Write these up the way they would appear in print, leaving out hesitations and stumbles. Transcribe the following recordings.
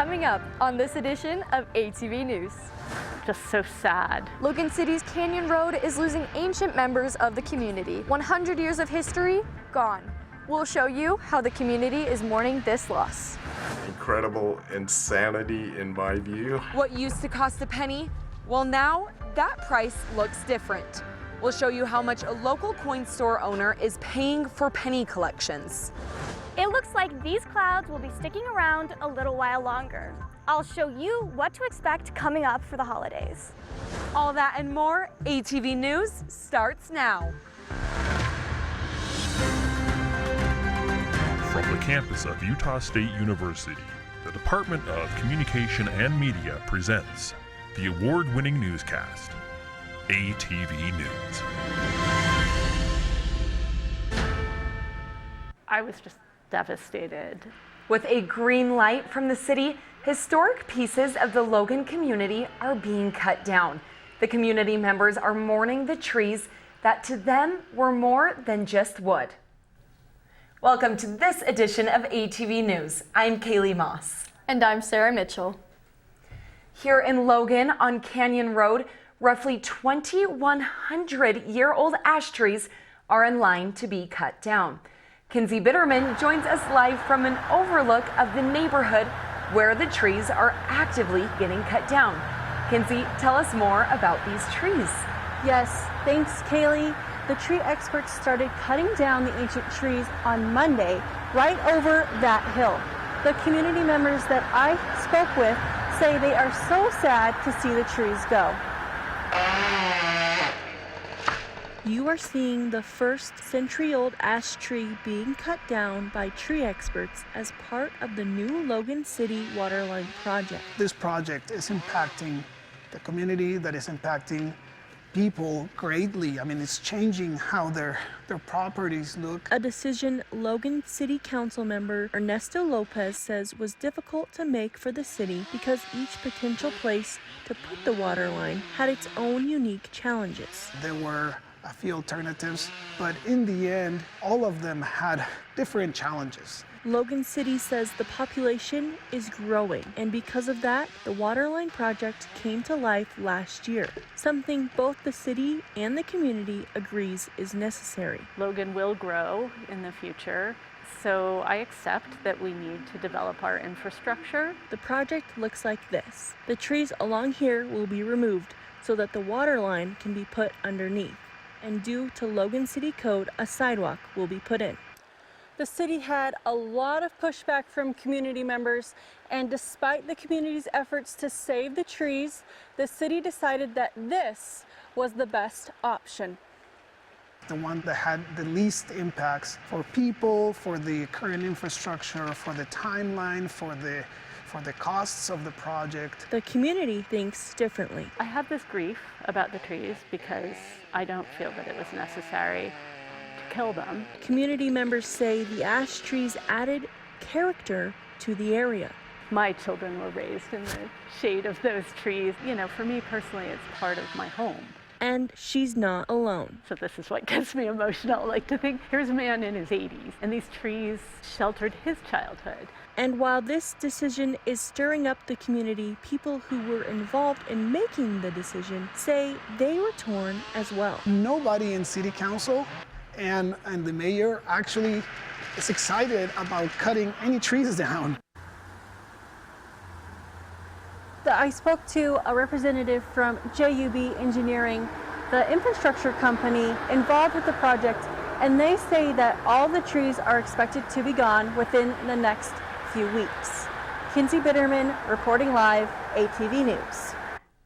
Coming up on this edition of ATV News. Just so sad. Logan City's Canyon Road is losing ancient members of the community. 100 years of history gone. We'll show you how the community is mourning this loss. Incredible insanity in my view. What used to cost a penny, well now that price looks different. We'll show you how much a local coin store owner is paying for penny collections. It looks like these clouds will be sticking around a little while longer. I'll show you what to expect coming up for the holidays. All that and more, ATV News starts now. From the campus of Utah State University, the Department of Communication and Media presents the award-winning newscast, ATV News. I was just devastated. With a green light from the city, historic pieces of the Logan community are being cut down. The community members are mourning the trees that to them were more than just wood. Welcome to this edition of ATV News. I'm Kaylee Moss. And I'm Sarah Mitchell. Here in Logan on Canyon Road, roughly 2,100-year-old ash trees are in line to be cut down. Kinsey Bitterman joins us live from an overlook of the neighborhood where the trees are actively getting cut down. Kinsey, tell us more about these trees. Yes, thanks, Kaylee. The tree experts started cutting down the ancient trees on Monday, right over that hill. The community members that I spoke with say they are so sad to see the trees go. You are seeing the first century-old ash tree being cut down by tree experts as part of the new Logan City Waterline project. This project is impacting the community, that is impacting people greatly. I mean, it's changing how their properties look. A decision Logan City Council member Ernesto Lopez says was difficult to make for the city because each potential place to put the water line had its own unique challenges. There were a few alternatives, but in the end, all of them had different challenges. Logan City says the population is growing, and because of that, the Waterline project came to life last year, something both the city and the community agrees is necessary. Logan will grow in the future, so I accept that we need to develop our infrastructure. The project looks like this. The trees along here will be removed so that the water line can be put underneath. And due to Logan City Code, a sidewalk will be put in. The city had a lot of pushback from community members, and despite the community's efforts to save the trees, the city decided that this was the best option. The one that had the least impacts for people, for the current infrastructure, for the timeline, for the costs of the project. The community thinks differently. I have this grief about the trees because I don't feel that it was necessary to kill them. Community members say the ash trees added character to the area. My children were raised in the shade of those trees. You know, for me personally, it's part of my home. And she's not alone. So this is what gets me emotional, like to think here's a man in his 80s and these trees sheltered his childhood. And while this decision is stirring up the community, people who were involved in making the decision say they were torn as well. Nobody in city council and the mayor actually is excited about cutting any trees down. I spoke to a representative from JUB Engineering, the infrastructure company involved with the project, and they say that all the trees are expected to be gone within the next few weeks. Kinsey Bitterman reporting live, ATV News.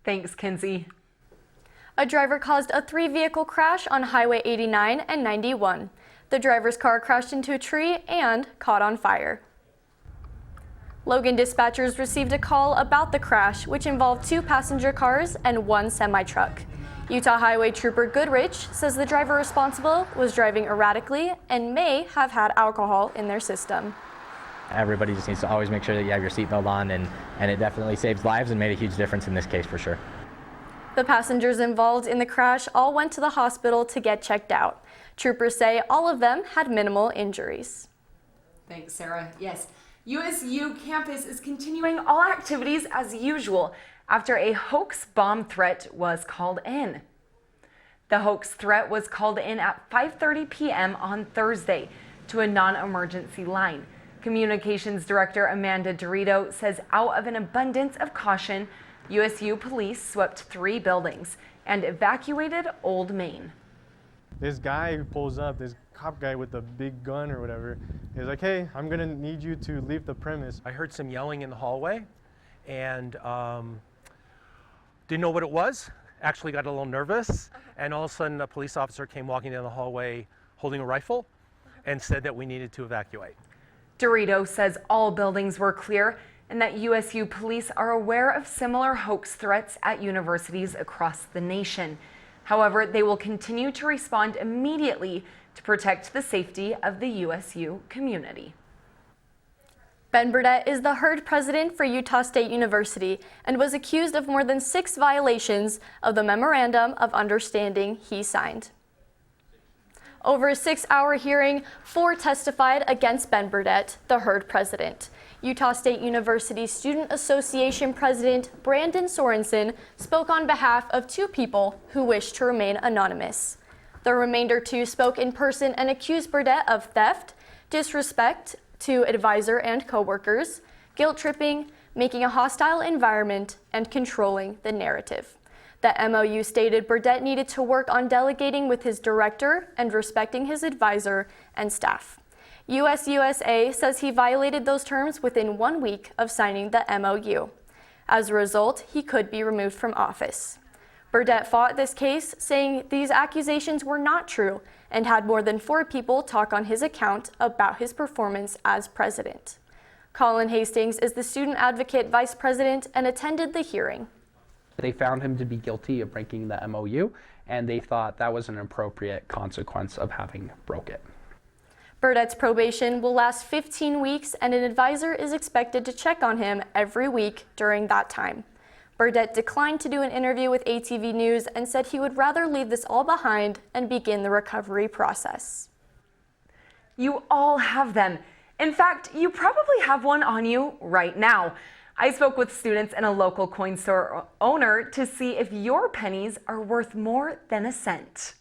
Thanks, Kinsey. A driver caused a 3-vehicle crash on Highway 89 and 91. The driver's car crashed into a tree and caught on fire. Logan dispatchers received a call about the crash, which involved 2 passenger cars and 1 semi-truck. Utah Highway Trooper Goodrich says the driver responsible was driving erratically and may have had alcohol in their system. Everybody just needs to always make sure that you have your seatbelt on, and it definitely saves lives and made a huge difference in this case for sure. The passengers involved in the crash all went to the hospital to get checked out. Troopers say all of them had minimal injuries. Thanks, Sarah. Yes. USU campus is continuing all activities as usual after a hoax bomb threat was called in. The hoax threat was called in at 5:30 p.m. on Thursday to a non-emergency line. Communications Director Amanda Dorito says out of an abundance of caution, USU police swept 3 buildings and evacuated Old Main. This guy who pulls up, this cop guy with the big gun or whatever, is like, hey, I'm gonna need you to leave the premise. I heard some yelling in the hallway and didn't know what it was. Actually got a little nervous, and all of a sudden a police officer came walking down the hallway holding a rifle and said that we needed to evacuate. Dorito says all buildings were clear and that USU police are aware of similar hoax threats at universities across the nation. However, they will continue to respond immediately to protect the safety of the USU community. Ben Burdett is the HERD president for Utah State University and was accused of more than 6 violations of the Memorandum of Understanding he signed. Over a 6-hour hearing, 4 testified against Ben Burdett, the HERD president. Utah State University Student Association President Brandon Sorensen spoke on behalf of 2 people who wished to remain anonymous. The remainder 2 spoke in person and accused Burdett of theft, disrespect to advisor and coworkers, guilt tripping, making a hostile environment, and controlling the narrative. The MOU stated Burdett needed to work on delegating with his director and respecting his advisor and staff. USUSA says he violated those terms within 1 week of signing the MOU. As a result, he could be removed from office. Burdett fought this case, saying these accusations were not true and had more than 4 people talk on his account about his performance as president. Colin Hastings is the student advocate vice president and attended the hearing. They found him to be guilty of breaking the MOU, and they thought that was an appropriate consequence of having broke it. Burdett's probation will last 15 weeks, and an advisor is expected to check on him every week during that time. Burdett declined to do an interview with ATV News and said he would rather leave this all behind and begin the recovery process. You all have them. In fact, you probably have one on you right now. I spoke with students and a local coin store owner to see if your pennies are worth more than a cent.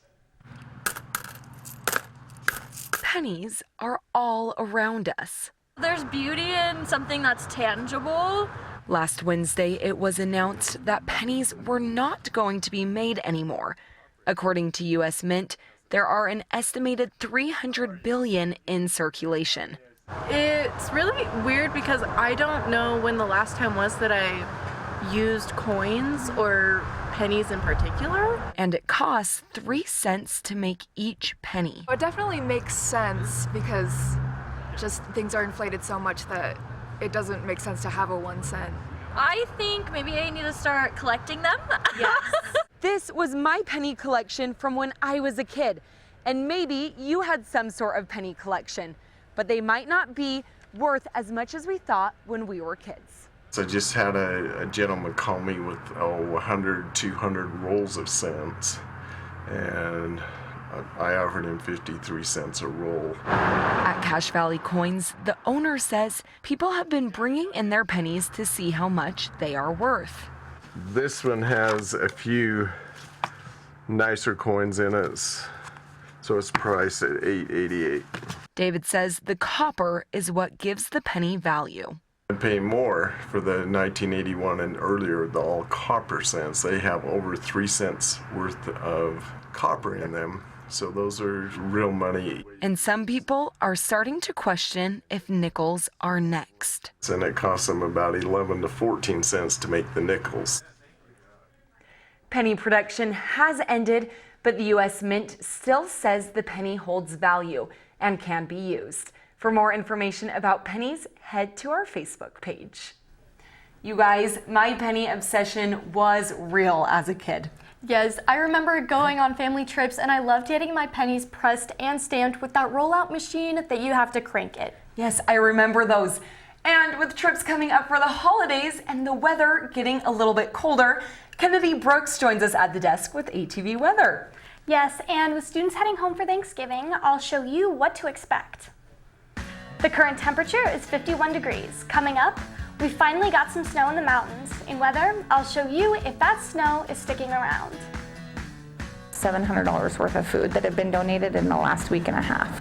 Pennies are all around us. There's beauty in something that's tangible. Last Wednesday, it was announced that pennies were not going to be made anymore. According to U.S. Mint, there are an estimated 300 billion in circulation. It's really weird because I don't know when the last time was that I used coins or pennies in particular. And it costs 3 cents to make each penny. It definitely makes sense because just things are inflated so much that it doesn't make sense to have a 1 cent. I think maybe I need to start collecting them. Yes. This was my penny collection from when I was a kid. And maybe you had some sort of penny collection, but they might not be worth as much as we thought when we were kids. So I just had a gentleman call me with 100, 200 rolls of cents, and I offered him 53 cents a roll. At Cache Valley Coins, the owner says people have been bringing in their pennies to see how much they are worth. This one has a few nicer coins in it, so it's priced at $8.88. David says the copper is what gives the penny value. I pay more for the 1981 and earlier, the all copper cents. They have over 3 cents worth of copper in them. So those are real money. And some people are starting to question if nickels are next. And it costs them about 11 to 14 cents to make the nickels. Penny production has ended, but the U.S. Mint still says the penny holds value and can be used. For more information about pennies, head to our Facebook page. You guys, my penny obsession was real as a kid. Yes, I remember going on family trips and I loved getting my pennies pressed and stamped with that rollout machine that you have to crank it. Yes, I remember those. And with trips coming up for the holidays and the weather getting a little bit colder, Kennedy Brooks joins us at the desk with ATV weather. Yes, and with students heading home for Thanksgiving, I'll show you what to expect. The current temperature is 51 degrees. Coming up, we finally got some snow in the mountains. In weather, I'll show you if that snow is sticking around. $700 worth of food that have been donated in the last week and a half.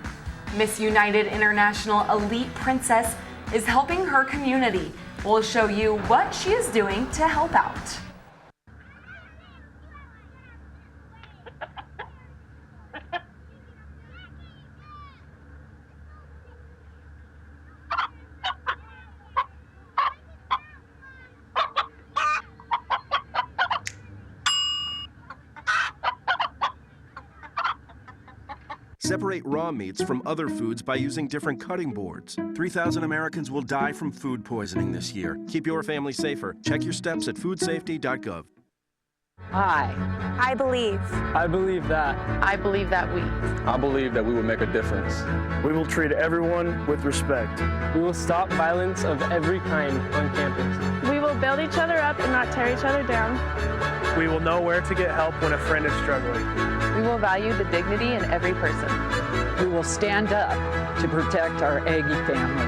Miss United International Elite Princess is helping her community. We'll show you what she is doing to help out. Separate raw meats from other foods by using different cutting boards. 3,000 Americans will die from food poisoning this year. Keep your family safer. Check your steps at foodsafety.gov. I believe. I believe that. I believe that we. I believe that we will make a difference. We will treat everyone with respect. We will stop violence of every kind on campus. We will build each other up and not tear each other down. We will know where to get help when a friend is struggling. We will value the dignity in every person. We will stand up to protect our Aggie family.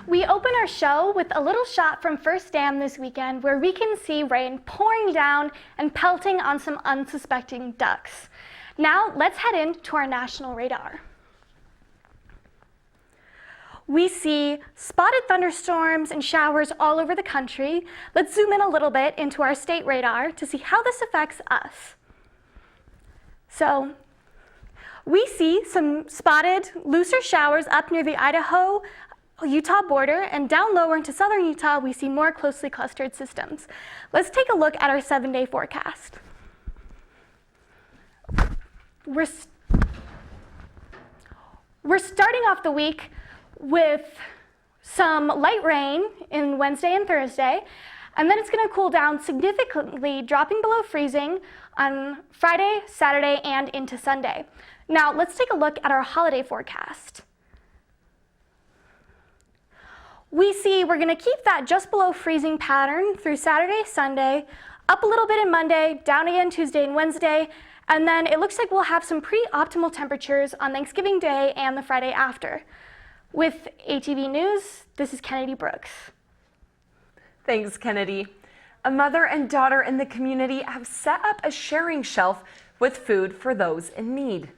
We open our show with a little shot from First Dam this weekend where we can see rain pouring down and pelting on some unsuspecting ducks. Now let's head into our national radar. We see spotted thunderstorms and showers all over the country. Let's zoom in a little bit into our state radar to see how this affects us. So we see some spotted, looser showers up near the Idaho-Utah border, and down lower into southern Utah, we see more closely clustered systems. Let's take a look at our 7-day forecast. We're starting off the week with some light rain in Wednesday and Thursday, and then it's going to cool down significantly, dropping below freezing on Friday, Saturday, and into Sunday. Now, let's take a look at our holiday forecast. We see we're going to keep that just below freezing pattern through Saturday, Sunday, up a little bit in Monday, down again Tuesday and Wednesday, and then it looks like we'll have some pretty optimal temperatures on Thanksgiving Day and the Friday after. With ATV News, this is Kennedy Brooks. Thanks, Kennedy. A mother and daughter in the community have set up a sharing shelf with food for those in need.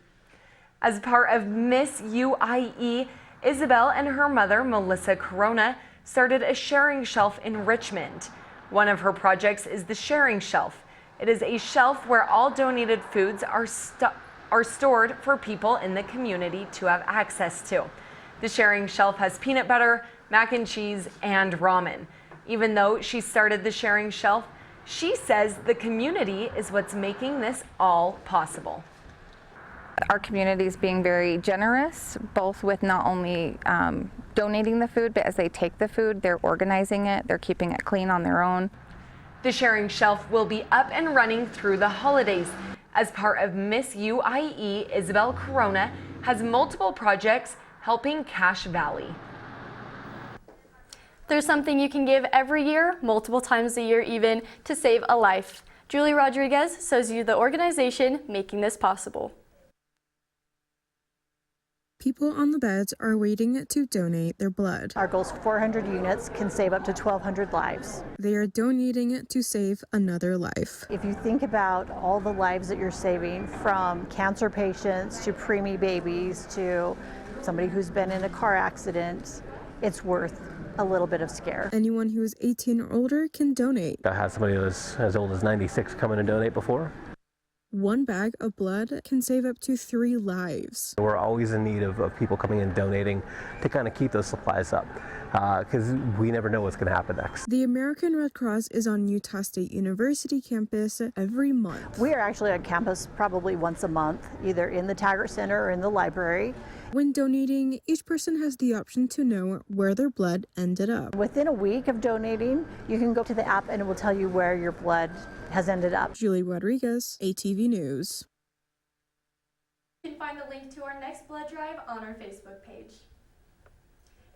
As part of Miss UIE, Isabel and her mother, Melissa Corona, started a sharing shelf in Richmond. One of her projects is the Sharing Shelf. It is a shelf where all donated foods are stored for people in the community to have access to. The Sharing Shelf has peanut butter, mac and cheese, and ramen. Even though she started the Sharing Shelf, she says the community is what's making this all possible. Our community is being very generous, both with not only donating the food, but as they take the food, they're organizing it, they're keeping it clean on their own. The Sharing Shelf will be up and running through the holidays. As part of Miss UIE, Isabel Corona has multiple projects helping Cache Valley. There's something you can give every year, multiple times a year even, to save a life. Julie Rodriguez shows you the organization making this possible. People on the beds are waiting to donate their blood. Our goal is 400 units can save up to 1,200 lives. They are donating to save another life. If you think about all the lives that you're saving, from cancer patients to preemie babies to somebody who's been in a car accident, it's worth a little bit of scare. Anyone who is 18 or older can donate. I had somebody that's as old as 96 come in and donate before. One bag of blood can save up to 3 lives. We're always in need of people coming in and donating to kind of keep those supplies up, because we never know what's going to happen next. The American Red Cross is on Utah State University campus every month. We are actually on campus probably once a month, either in the Taggart Center or in the library. When donating, each person has the option to know where their blood ended up. Within a week of donating, you can go to the app and it will tell you where your blood has ended up. Julie Rodriguez, ATV News. You can find the link to our next blood drive on our Facebook page.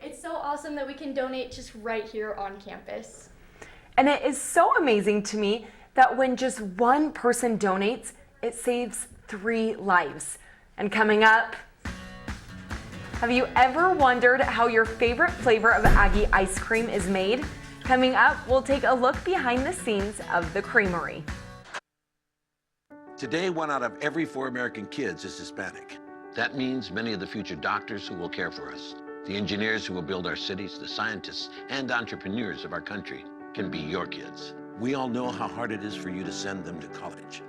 It's so awesome that we can donate just right here on campus. And it is so amazing to me that when just one person donates, it saves 3 lives. And coming up, have you ever wondered how your favorite flavor of Aggie ice cream is made? Coming up, we'll take a look behind the scenes of the creamery. Today, 1 out of every 4 American kids is Hispanic. That means many of the future doctors who will care for us, the engineers who will build our cities, the scientists and entrepreneurs of our country can be your kids. We all know how hard it is for you to send them to college.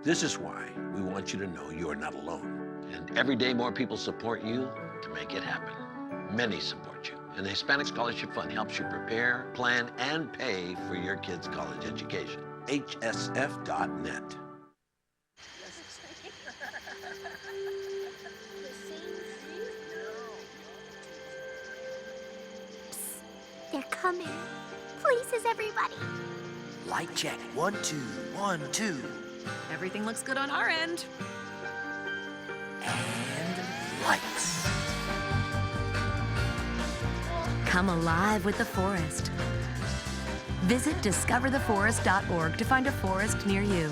This is why we want you to know you are not alone. And every day more people support you to make it happen. Many support you. And the Hispanic Scholarship Fund helps you prepare, plan, and pay for your kids' college education. HSF.net. They're coming. Places, everybody. Light check. 1, 2, 1, 2. Everything looks good on our end. And lights. Come alive with the forest. Visit discovertheforest.org to find a forest near you.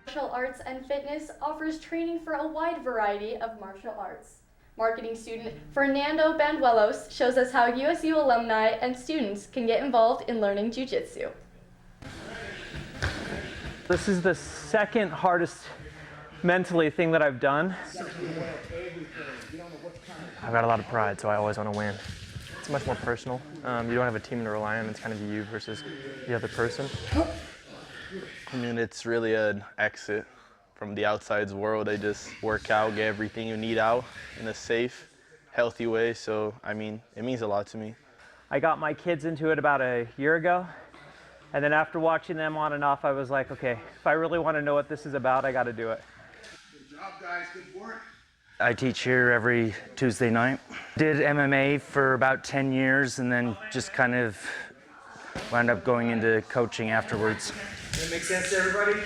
Martial Arts and Fitness offers training for a wide variety of martial arts. Marketing student Fernando Banduelos shows us how USU alumni and students can get involved in learning jiu-jitsu. This is the second hardest mentally thing that I've done. I've got a lot of pride, so I always want to win. It's much more personal. You don't have a team to rely on. It's kind of you versus the other person. I mean, it's really an exit from the outside world. I just work out, get everything you need out in a safe, healthy way. So, I mean, it means a lot to me. I got my kids into it about a year ago. And then after watching them on and off, I was like, okay, if I really want to know what this is about, I got to do it. Good job, guys. Good work. I teach here every Tuesday night. Did MMA for about 10 years and then just kind of wound up going into coaching afterwards. Does that make sense to everybody?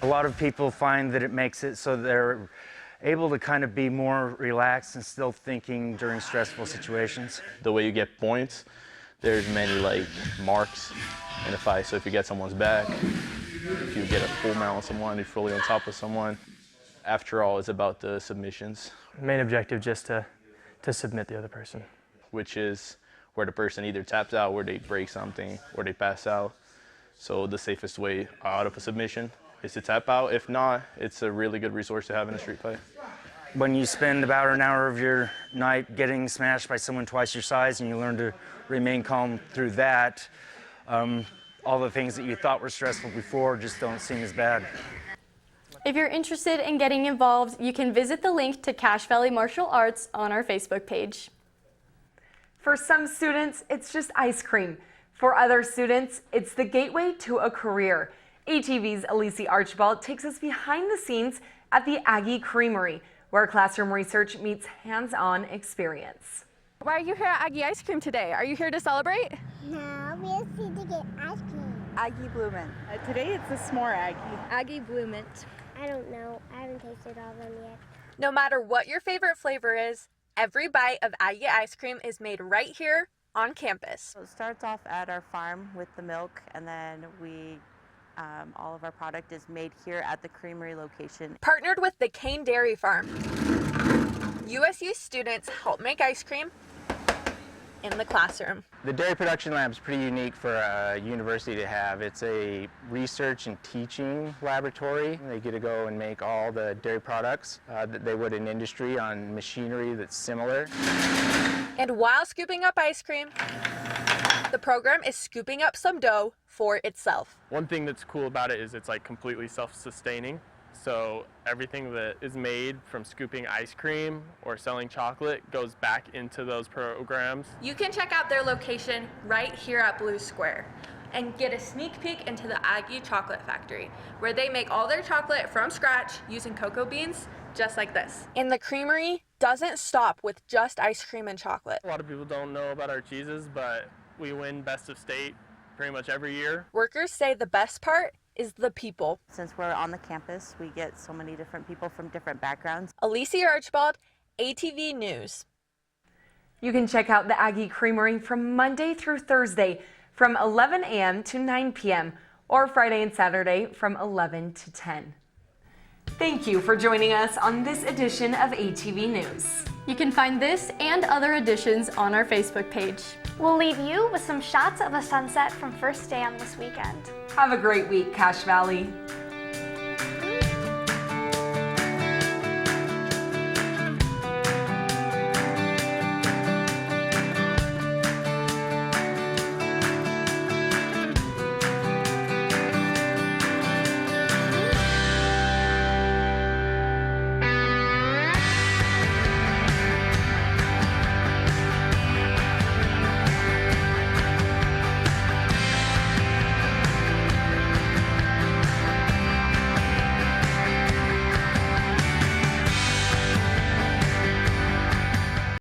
A lot of people find that it makes it so they're able to kind of be more relaxed and still thinking during stressful situations. The way you get points, there's many like marks in a fight. So if you get someone's back, if you get a full mount on someone, you're fully on top of someone. After all, it's about the submissions. Main objective just to submit the other person. Which is where the person either taps out, where they break something, or they pass out. So the safest way out of a submission is to tap out. If not, it's a really good resource to have in a street fight. When you spend about an hour of your night getting smashed by someone twice your size and you learn to remain calm through that, all the things that you thought were stressful before just don't seem as bad. If you're interested in getting involved, you can visit the link to Cache Valley Martial Arts on our Facebook page. For some students, it's just ice cream. For other students, it's the gateway to a career. ATV's Archibald takes us behind the scenes at the Aggie Creamery, where classroom research meets hands-on experience. Why are you here at Aggie Ice Cream today? Are you here to celebrate? No, we're here to get ice cream. Aggie Bloomint. Today it's a s'more Aggie. Aggie Bloomint. I don't know. I haven't tasted all of them yet. No matter what your favorite flavor is, every bite of Aggie ice cream is made right here on campus. So it starts off at our farm with the milk, and then all of our product is made here at the creamery location. Partnered with the Cane Dairy Farm. USU students help make ice cream in the classroom. The dairy production lab is pretty unique for a university to have. It's a research and teaching laboratory. They get to go and make all the dairy products that they would in industry on machinery that's similar. And while scooping up ice cream, the program is scooping up some dough for itself. One thing that's cool about it is it's like completely self-sustaining. So everything that is made from scooping ice cream or selling chocolate goes back into those programs. You can check out their location right here at Blue Square and get a sneak peek into the Aggie Chocolate Factory, where they make all their chocolate from scratch using cocoa beans just like this. And the creamery doesn't stop with just ice cream and chocolate. A lot of people don't know about our cheeses, but we win Best of State pretty much every year. Workers say the best part is the people. Since we're on the campus, we get so many different people from different backgrounds. Alicia Archibald, ATV News. You can check out the Aggie Creamery from Monday through Thursday from 11 a.m. to 9 p.m. or Friday and Saturday from 11 to 10. Thank you for joining us on this edition of ATV News. You can find this and other editions on our Facebook page. We'll leave you with some shots of a sunset from First Dam this weekend. Have a great week, Cache Valley.